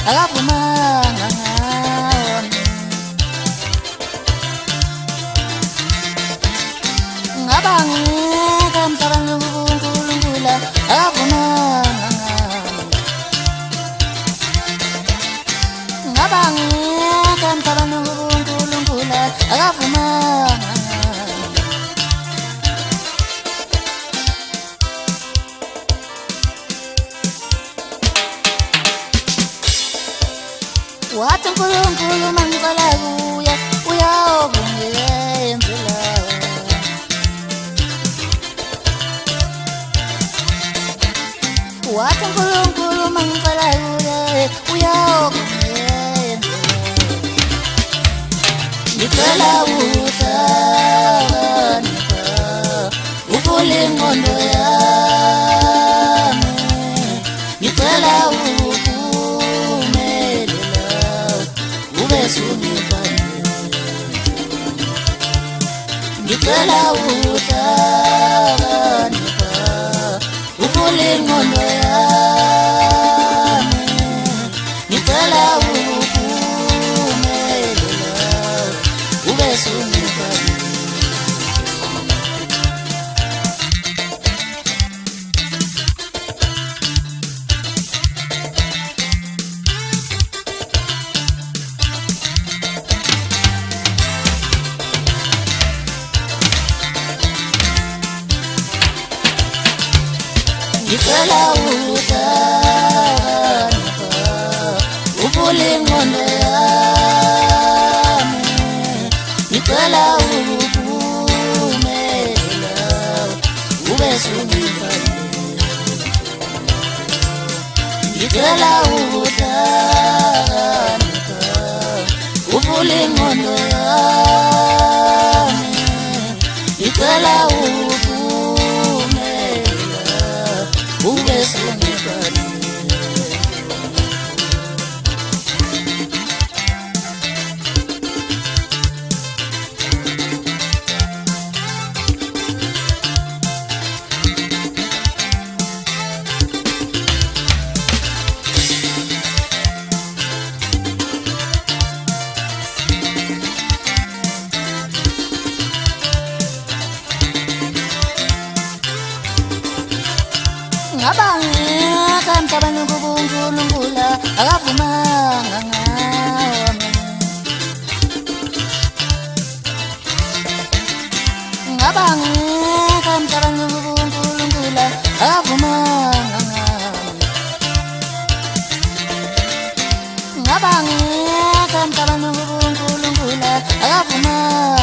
akavumanga ngawo ngabangeka emhlabeni uNkulunkulu akavumanga ngawo ngabangeka emhlabeni uNkulunkulu akavumanga wathi uNkulunkulu mangicela kuye uyawungiyenzela wathi uNkulunkulu mangicela kuye uyawungiyenzela ngicela uhlakanipha uvule ingqondo yami ngicela ngicela uhlakanipha uvule ingqondo yami ngicela ukuphumelela ube sungiphanile ngicela uhlakanipha uvule ingqondo yami ngicela ukuphumelela ube sungiphanile ngicela uhlakanipha uvule ingqondo yami ngicela ube sungiphanile ngabangeka emhlabeni uNkulunkulu akavumanga ngawo ngabangeka emhlabeni uNkulunkulu akavumanga ngawo ngabangeka emhlabeni uNkulunkulu akavumanga